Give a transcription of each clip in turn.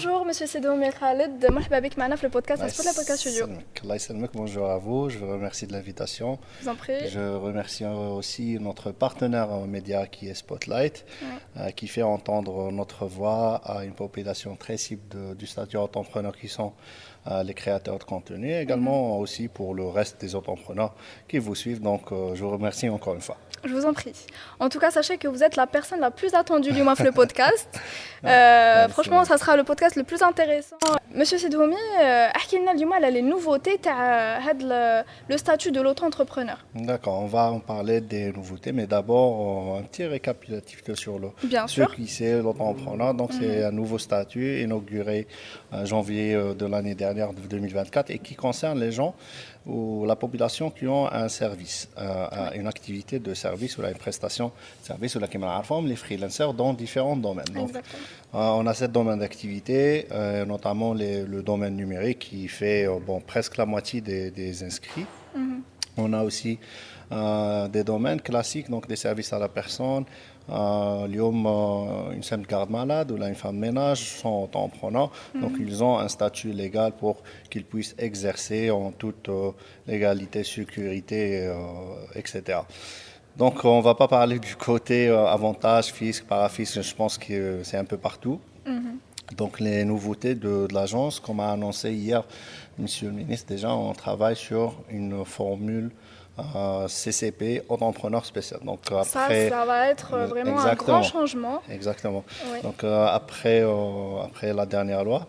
Bonjour, monsieur Sedoumi Khaled. مرحبا بك معنا في البودكاست Allah Asper la podcast studio. Allah يسلمك. Bonjour à vous, je vous remercie de l'invitation. Je vous en prie. Je remercie aussi notre partenaire média qui est Spotlight, qui fait entendre notre voix à une population très cible du statut entrepreneur qui sont les créateurs de contenu, également aussi pour le reste des entrepreneurs qui vous suivent. Donc, je vous remercie encore une fois. Je vous en prie. En tout cas, sachez que vous êtes la personne la plus attendue du mois le podcast. Franchement, ça sera le podcast le plus intéressant. Monsieur Sedoumi, احكي لنا اليوم على les nouveautés تاع هذا le statut de l'auto-entrepreneur. D'accord, on va en parler des nouveautés, mais d'abord un petit récapitulatif sur Bien ce sûr. qui c'est l'auto-entrepreneur. Donc, c'est un nouveau statut inauguré en janvier de l'année dernière, de 2024, et qui concerne les gens ou la population qui ont un service, une activité de service ou une prestation de service ou la les freelancers dans différents domaines. Donc, Exactement. on a 7 domaines d'activité, notamment le domaine numérique qui fait presque la moitié des inscrits. On a aussi des domaines classiques, donc des services à la personne. Une simple garde malade ou là, une femme de ménage sont auto-entrepreneurs. Donc, ils ont un statut légal pour qu'ils puissent exercer en toute légalité, sécurité, etc. Donc, on ne va pas parler du côté avantage, fisc, parafisc. Je pense que c'est un peu partout. Donc, les nouveautés de l'agence, comme a annoncé hier Monsieur le ministre, déjà, on travaille sur une formule CCP, auto-entrepreneur spécial. Donc, après, Ça va être vraiment un grand changement. Exactement. Oui. Donc, après la dernière loi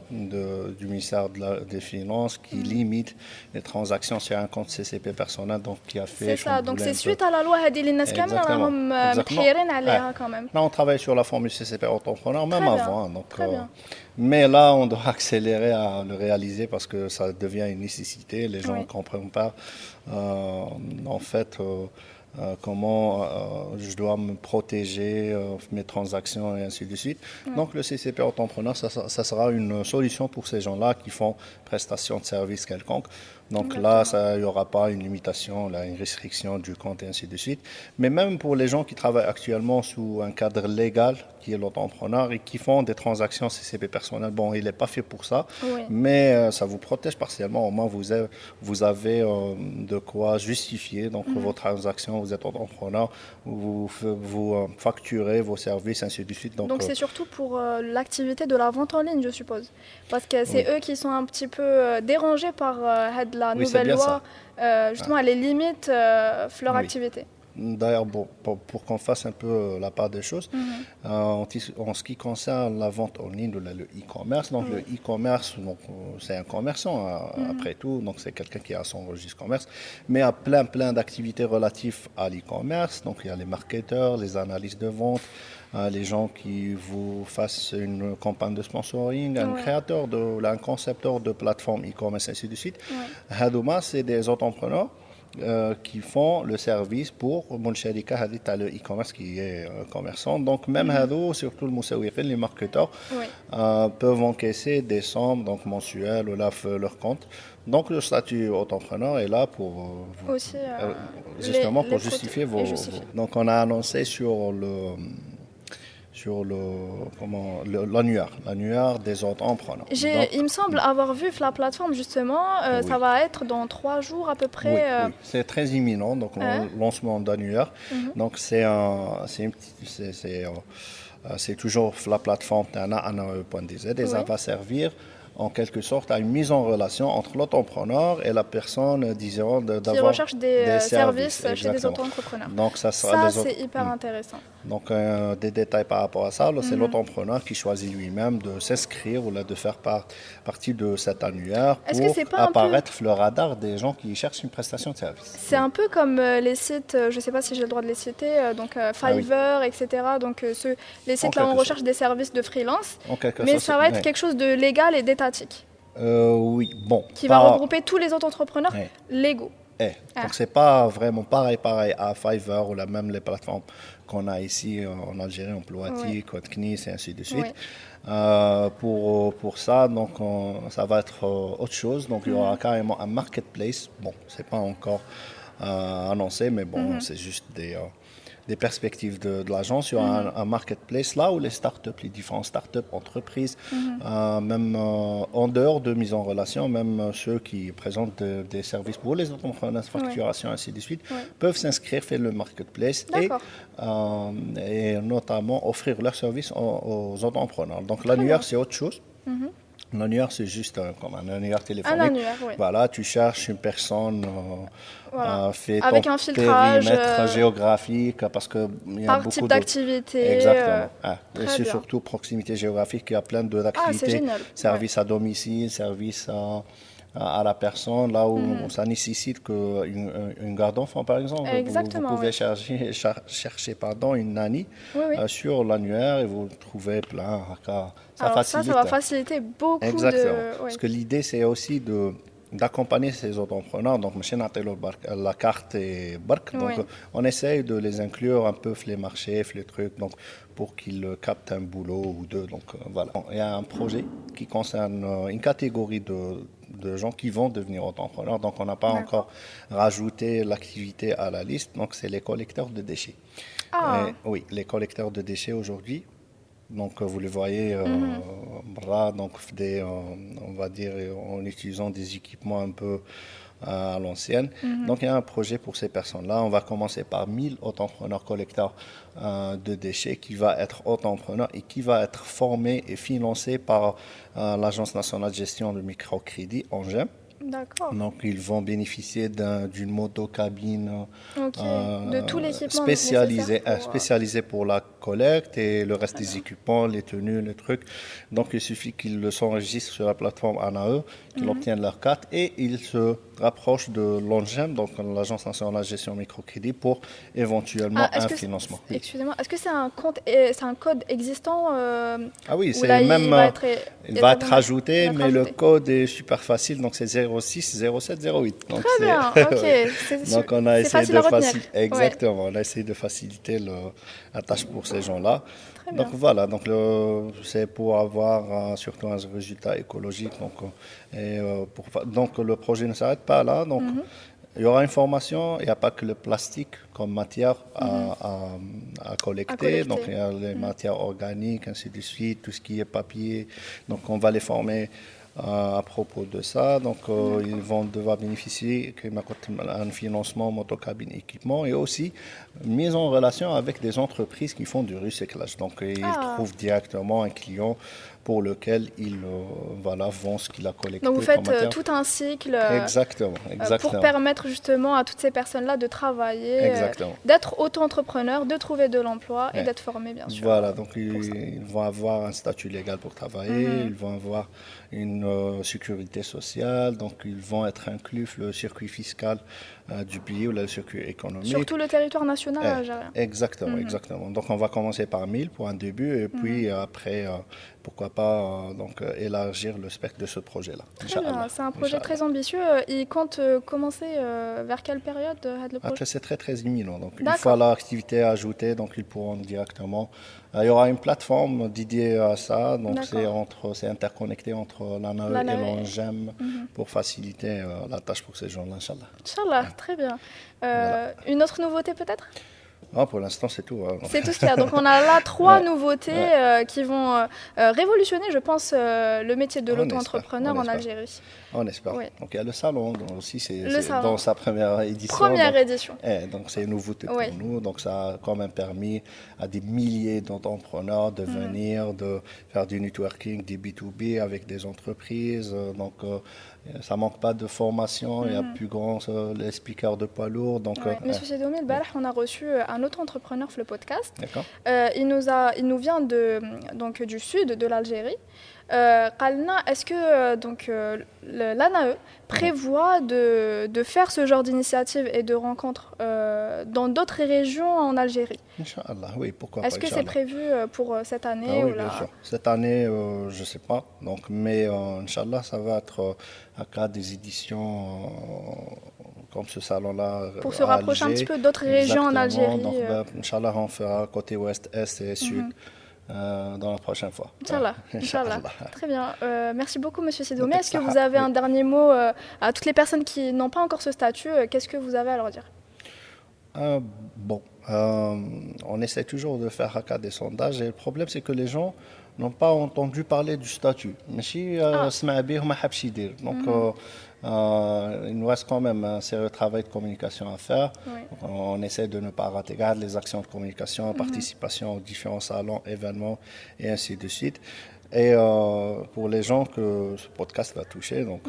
du ministère des Finances qui limite les transactions sur un compte CCP personnel, donc qui a fait... C'est ça, donc chambouler c'est un peu. suite à la loi هذه اللي الناس كامل Exactement. راهم Exactement. متحيرين عليها Ouais. quand même. Là, on travaille sur la formule CCP entrepreneur, même Très bien, avant. Donc, très bien. mais là, on doit accélérer à le réaliser parce que ça devient une nécessité. Les gens ne Oui. comprennent pas, en fait, comment je dois me protéger, mes transactions et ainsi de suite. Donc, le CCP entrepreneur, ça sera une solution pour ces gens-là qui font prestation de service quelconque. Donc là, il n'y aura pas une limitation, là, une restriction du compte et ainsi de suite. Mais même pour les gens qui travaillent actuellement sous un cadre légal, qui est l'auto-entrepreneur, et qui font des transactions CCP personnelles, bon, il n'est pas fait pour ça, Oui. mais ça vous protège partiellement. Au moins, vous avez de quoi justifier donc, vos transactions, vous êtes entrepreneur, vous facturez vos services, ainsi de suite. Donc c'est surtout pour l'activité de la vente en ligne, je suppose. Parce que c'est eux qui sont un petit peu dérangés par la Oui, c'est nouvelle bien loi. Justement, elle les limite leur Oui. activité. D'ailleurs, pour qu'on fasse un peu la part des choses, en ce qui concerne la vente en ligne, le e-commerce, donc le e-commerce, c'est un commerçant après tout, donc c'est quelqu'un qui a son registre commerce, mais il y a plein d'activités relatives à l'e-commerce, donc il y a les marketeurs, les analystes de vente, les gens qui vous fassent une campagne de sponsoring, un créateur, un concepteur de plateforme e-commerce, ainsi de suite. Hadouma, c'est des entrepreneurs qui font le service pour mon sharika hadith le e-commerce qui est commerçant. Donc même hado, surtout le moussaouiqin, les marketeurs peuvent encaisser des sommes donc mensuelles ou là leur compte. Donc le statut entrepreneur est là pour Aussi, justement les pour justifier et justifier. Donc on a annoncé sur l'annuaire des entrepreneurs. Donc, Il me semble avoir vu la plateforme justement, ça va être dans 3 jours à peu près. oui, c'est très imminent, donc le lancement d'annuaire. Donc c'est toujours la plateforme Tana.dz et ça va servir en quelque sorte à une mise en relation entre l'entrepreneur et la personne, disons, qui d'avoir recherchent des services chez des exactement. auto-entrepreneurs. Donc ça sera Ça, c'est hyper intéressant. Donc, des détails par rapport à ça, c'est l'entrepreneur qui choisit lui-même de s'inscrire ou là, de faire partie de cet annuaire Est-ce pour que c'est pas un peu... apparaître sur le radar des gens qui cherchent une prestation de service. C'est un peu comme les sites, je ne sais pas si j'ai le droit de les citer, donc Fiverr, etc. Donc les sites là où on recherche des services de freelance, mais ça va être quelque chose de légal et d'étatique. Oui, bon. Qui va regrouper tous les autres entrepreneurs légaux. Donc c'est pas vraiment pareil à Fiverr ou là même les plateformes qu'on a ici en Algérie, en Ploati, Code CNIS et ainsi de suite. Pour ça, donc ça va être autre chose. Donc il y aura carrément un marketplace. Bon, c'est pas encore annoncé, mais bon, c'est juste des des perspectives de l'agence sur un marketplace, là où les startups, les différentes startups, entreprises, même en dehors de mise en relation, même ceux qui présentent des services pour les entrepreneurs, facturation, ainsi de suite, peuvent s'inscrire, faire le marketplace et notamment offrir leurs services aux entrepreneurs. Donc l'annuaire, c'est autre chose. L'annuaire, c'est juste comme un annuaire téléphonique. Un annuaire, oui. Voilà, tu cherches une personne, fait avec ton un filtrage périmètre géographique, parce qu'il y a par beaucoup type d'activité. Exactement. Et c'est bien. surtout proximité géographique, il y a plein d'activités. C'est génial. Service à domicile, service à la personne, là où ça nécessite une garde d'enfant, par exemple. Exactement, vous pouvez chercher une nanny sur l'annuaire et vous trouvez plein. Ça va faciliter beaucoup. Exactement. Parce que l'idée, c'est aussi d'accompagner ces entrepreneurs. Donc, la carte et barque. Donc, on essaye de les inclure un peu les marchés, les trucs, donc, pour qu'ils captent un boulot ou deux. Donc, voilà. Il y a un projet qui concerne une catégorie de gens qui vont devenir entrepreneurs. Donc, on n'a pas encore rajouté l'activité à la liste. Donc, c'est les collecteurs de déchets. Oui, les collecteurs de déchets aujourd'hui. Donc, vous le voyez, donc on va dire, en utilisant des équipements un peu à l'ancienne. Donc, il y a un projet pour ces personnes-là. On va commencer par 1000 entrepreneurs collecteurs de déchets qui va être entrepreneur et qui va être formé et financé par l'Agence nationale de gestion du microcrédit, ANGEM. D'accord. Donc, ils vont bénéficier d'une motocabine de tout l'équipement spécialisé pour la collecte et le reste des équipements, les tenues, les trucs. Donc, il suffit qu'ils s'enregistrent sur la plateforme ANAE, qu'ils obtiennent leur carte et ils se rapprochent de l'ANGEM, donc l'Agence nationale de gestion microcrédit, pour éventuellement un financement. Excusez-moi, est-ce que c'est un code existant oui, c'est même. Il va être ajouté, mais le code est super facile, donc c'est 06 07 08. Donc très bien, ok. Donc on a essayé de faciliter. Exactement, on a essayé de faciliter la tâche pour ces gens-là. Donc voilà, donc c'est pour avoir surtout un résultat écologique. Donc le projet ne s'arrête pas là. Donc il y aura une formation. Il n'y a pas que le plastique comme matière à collecter. Donc il y a les matières organiques, ainsi de suite, tout ce qui est papier. Donc on va les former à propos de ça. Donc, ils vont devoir bénéficier d'un financement motocabine équipement et aussi mise en relation avec des entreprises qui font du recyclage. Donc, ils trouvent directement un client pour lequel ils vendent ce qu'il a collecté. Donc, vous faites tout un cycle exactement. Pour permettre justement à toutes ces personnes-là de travailler, d'être auto-entrepreneurs, de trouver de l'emploi et d'être formés, bien sûr. Voilà, donc ils vont avoir un statut légal pour travailler, ils vont avoir une sécurité sociale, donc ils vont être inclus dans le circuit fiscal du pays ou le circuit économique. Sur tout le territoire national algérien. Exactement. Donc on va commencer par 1000 pour un début et puis après, pourquoi pas élargir le spectre de ce projet-là. Très bien, c'est un projet très ambitieux. Il compte commencer vers quelle période le projet? C'est très imminent. Donc une fois l'activité ajoutée, donc ils pourront directement. Il y aura une plateforme dédiée à ça, donc c'est interconnecté entre l'ANAE et l'ANGEM pour faciliter la tâche pour ces gens-là, Inch'Allah. Inch'Allah, très bien. Une autre nouveauté peut-être? Pour l'instant, c'est tout. C'est tout ce qu'il y a. Donc, on a là 3 nouveautés qui vont révolutionner, je pense, le métier de l'auto-entrepreneur en Algérie. On espère. Donc, il y a le salon aussi, c'est dans sa première édition. Édition. Donc, c'est une nouveauté pour nous. Donc, ça a quand même permis à des milliers d'entrepreneurs de venir, de faire du networking, du B2B avec des entreprises. Donc, ça manque pas de formation. Il y a plus grand les speakers de poids lourds. Donc, Monsieur Sedoumi, on a reçu un autre entrepreneur sur le podcast. D'accord. Il nous vient du sud de l'Algérie. Est-ce que l'ANAE prévoit de faire ce genre d'initiative et de rencontres dans d'autres régions en Algérie? Inch'Allah, oui, pourquoi pas. Est-ce que c'est prévu pour cette année oui, bien sûr. Cette année, je ne sais pas. Donc, mais Inch'Allah, ça va être à cas des éditions comme ce salon-là. Pour se rapprocher un petit peu d'autres régions en Algérie. Donc, Inch'Allah, on fera côté ouest, est et sud. Dans la prochaine fois. Inch'Allah. Très bien. Merci beaucoup, Monsieur Sedoumi. Est-ce que vous avez un dernier mot à toutes les personnes qui n'ont pas encore ce statut? Qu'est-ce que vous avez à leur dire? Euh, bon, on essaie toujours de faire des sondages et le problème c'est que les gens n'ont pas entendu parler du statut. ماشي Ah, سمع به وما حبش يدير. Donc il nous reste quand même un sérieux travail de communication à faire. oui. Donc, on essaie de ne pas rater garde les actions de communication, participation aux différents salons, événements et ainsi de suite. Et pour les gens que ce podcast va toucher, donc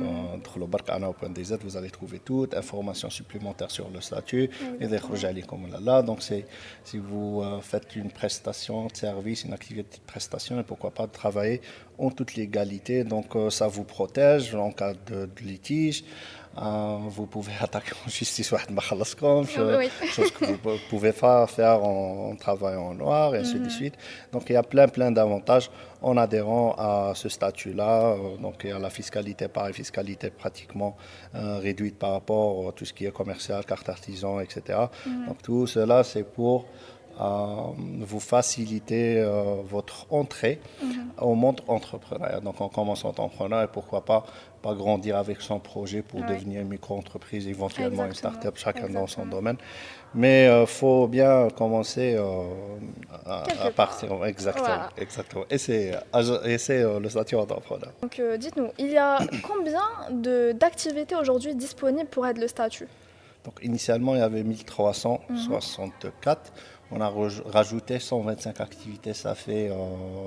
دخلوا برك ana.dz, vous allez trouver toute information supplémentaire sur le statut et des projets comme là. Donc c'est si vous faites une prestation de service, une activité de prestation et pourquoi pas de travailler en toute légalité. Donc ça vous protège en cas de litige. Vous pouvez attaquer en justice واحد ما خلصكمش, Oui. chose que vous ne pouvez pas faire en travaillant en noir et ainsi de suite. Donc il y a plein d'avantages en adhérant à ce statut-là. Donc il y a la fiscalité, pareil, fiscalité pratiquement réduite par rapport à tout ce qui est commercial, carte artisan, etc. Donc tout cela c'est pour vous faciliter votre entrée au monde entrepreneurial. Donc on commence en entrepreneur et pourquoi pas grandir avec son projet pour devenir une micro-entreprise, éventuellement une start-up, chacun dans son domaine. Mais il faut bien commencer à partir. Exactement, Voilà. exactement. Et c'est le statut entrepreneur. Donc dites-nous, il y a combien d'activités aujourd'hui disponibles pour être le statut? Donc initialement, il y avait 1364. On a rajouté 125 activités, ça fait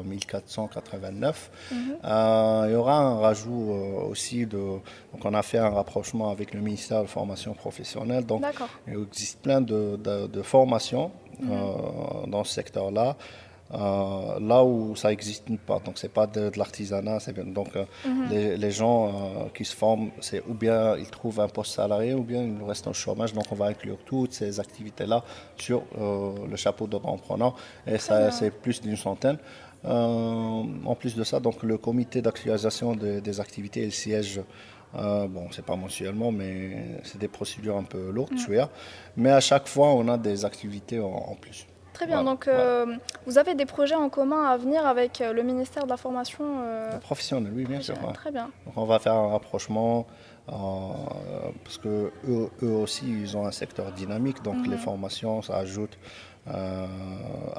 1489. Il y aura un rajout aussi donc on a fait un rapprochement avec le ministère de la formation professionnelle. Donc D'accord. il existe plein de formations dans ce secteur-là. Là où ça n'existe pas. Donc, ce n'est pas de l'artisanat. Donc, les gens qui se forment, c'est ou bien ils trouvent un poste salarié ou bien ils restent au chômage. Donc, on va inclure toutes ces activités-là sur le chapeau d'entrepreneur. Et ça, c'est plus d'une centaine. En plus de ça, donc, le comité d'actualisation des activités, il siège. Bon, c'est pas mensuellement, mais c'est des procédures un peu lourdes, mais à chaque fois, on a des activités en plus. Très bien, Voilà, donc voilà. vous avez des projets en commun à venir avec le ministère de la Formation Professionnel, oui, bien sûr. Ouais. Très bien. Donc on va faire un rapprochement parce que eux aussi, ils ont un secteur dynamique, donc les formations, ça ajoute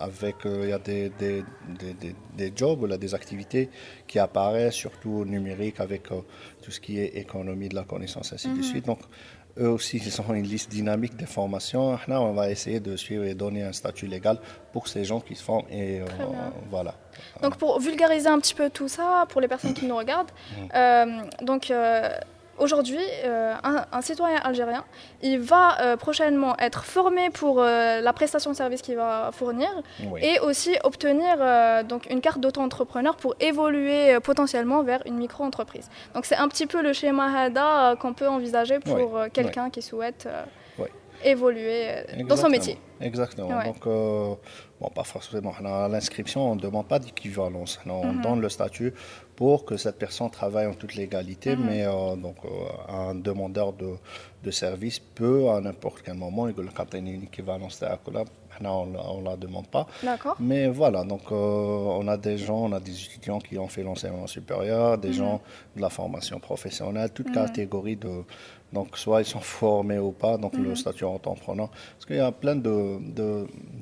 avec, il y a des jobs, là, des activités qui apparaissent, surtout numérique, avec tout ce qui est économie de la connaissance, ainsi de suite. Donc, eux aussi, ils ont une liste dynamique des formations. Là, on va essayer de suivre et donner un statut légal pour ces gens qui se forment. Et voilà. Donc, pour vulgariser un petit peu tout ça, pour les personnes qui nous regardent, aujourd'hui, un citoyen algérien, il va prochainement être formé pour la prestation de service qu'il va fournir et aussi obtenir donc une carte d'auto-entrepreneur pour évoluer potentiellement vers une micro-entreprise. Donc c'est un petit peu le schéma HADA qu'on peut envisager pour quelqu'un qui souhaite évoluer dans son métier. Exactement. Donc, bon, pas forcément. À l'inscription, on ne demande pas d'équivalence. On donne le statut pour que cette personne travaille en toute légalité, mais donc, un demandeur de service peut, à n'importe quel moment, il y a une équivalence de on ne la demande pas. Mais voilà, donc on a des gens, on a des étudiants qui ont fait l'enseignement supérieur, des gens de la formation professionnelle, toute catégorie de... Donc, soit ils sont formés ou pas, donc le statut entrepreneur. Parce qu'il y a plein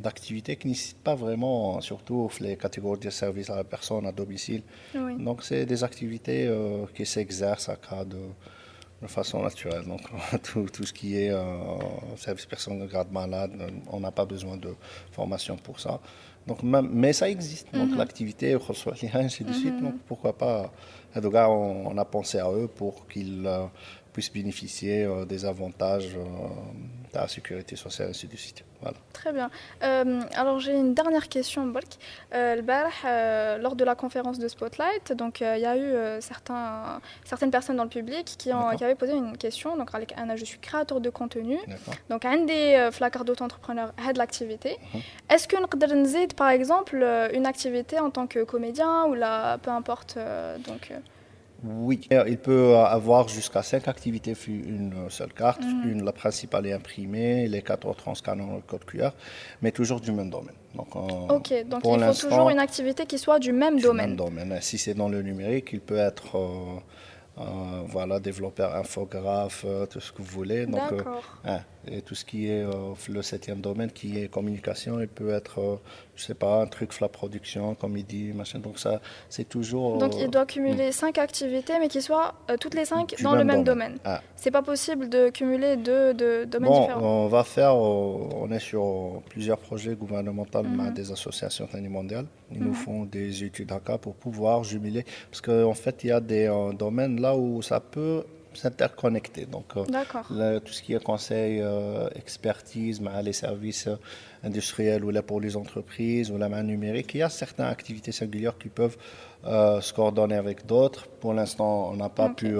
d'activités qui nécessitent pas vraiment, surtout les catégories de services à la personne, à domicile. Donc, c'est des activités qui s'exercent à cas de façon naturelle. Donc, tout ce qui est service personne de grade malade, on n'a pas besoin de formation pour ça. Donc, mais ça existe. Donc, l'activité, ainsi de suite. Donc, pourquoi pas, on a pensé à eux pour qu'ils puissent bénéficier des avantages de la sécurité sociale, ainsi de suite. Voilà. Très bien. Alors j'ai une dernière question, Bark. Lors de la conférence de Spotlight, donc il y a eu certaines personnes dans le public qui avaient posé une question. Donc Anna, je suis créateur de contenu. Donc un des flacards d'auto-entrepreneurs a de l'activité. Est-ce que nous pouvons par exemple une activité en tant que comédien ou peu importe donc Oui, il peut avoir jusqu'à 5 activités sur une seule carte. La principale est imprimée, les 4 autres en scannant le code QR, mais toujours du même domaine. Donc, donc il faut toujours une activité qui soit du même domaine. Si c'est dans le numérique, il peut être voilà, développeur, infographe, tout ce que vous voulez. Donc, D'accord. et tout ce qui est le septième domaine, qui est communication, il peut être, je sais pas, un truc la production, comédie, machin. Donc ça, c'est toujours Donc il doit cumuler 5 activités, mais qui soient toutes les 5 du dans le même domaine. domaine. C'est pas possible de cumuler deux domaines Bon, différents. on va faire, on est sur plusieurs projets gouvernementaux avec des associations mondiales. Ils nous font des études ACA pour pouvoir jumeler, parce qu'en fait, il y a des domaines là où ça peut s'interconnecter. Donc, D'accord. tout ce qui est conseil, expertise, les services industriels ou là pour les entreprises ou la main numérique, il y a certaines activités singulières qui peuvent se coordonner avec d'autres. Pour l'instant, on n'a pas pu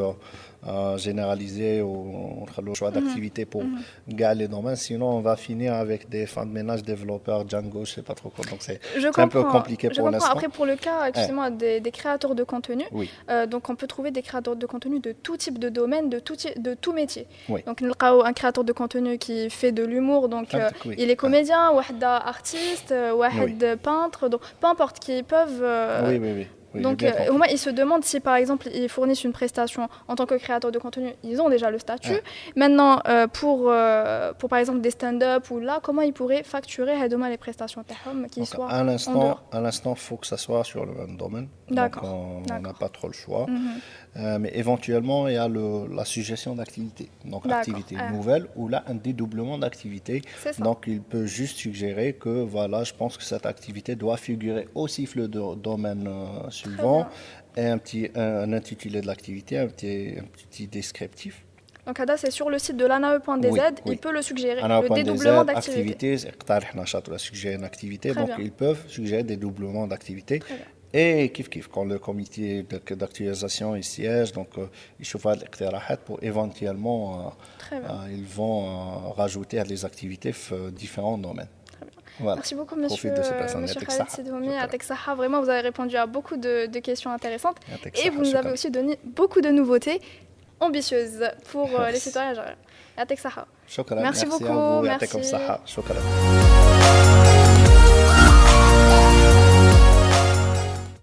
généraliser ou le choix d'activité pour les domaines. Sinon, on va finir avec des fins de ménage développeurs Django, je ne sais pas trop quoi. Donc, c'est un peu compliqué pour l'instant. Après, pour le cas, excusez-moi, des créateurs de contenu, oui. Donc on peut trouver des créateurs de contenu de tout type de domaine, de tout métier. Oui. Donc, un créateur de contenu qui fait de l'humour, donc il est comédien, artiste, peintre, donc peu importe, qui peuvent... Oui. Oui, donc, au moins, ils se demandent si, par exemple, ils fournissent une prestation en tant que créateur de contenu. Ils ont déjà le statut. Maintenant, pour, par exemple, des stand-up ou là, comment ils pourraient facturer les prestations qui soient à l'instant, il faut que ça soit sur le même domaine. D'accord. Donc, on n'a pas trop le choix. Mais éventuellement, il y a la suggestion d'activité. Donc, activité nouvelle ou là, un dédoublement d'activité. Donc, il peut juste suggérer que, voilà, je pense que cette activité doit figurer aussi le domaine suivant et un intitulé de l'activité, un petit descriptif. Donc, Ada, c'est sur le site de l'ANAE.dz, il peut le suggérer, le dédoublement d'activité. Suggérer une activité, donc ils peuvent suggérer des doublements d'activité. Et quand le comité d'actualisation il siège, donc ils chauffent les pour éventuellement ils vont rajouter des activités différents domaines. Voilà. Merci beaucoup, monsieur Khaled Sidhoumi. Vraiment, vous avez répondu à beaucoup de questions intéressantes. Et vous nous avez aussi donné beaucoup de nouveautés ambitieuses pour les citoyens algériens. Merci beaucoup. Merci.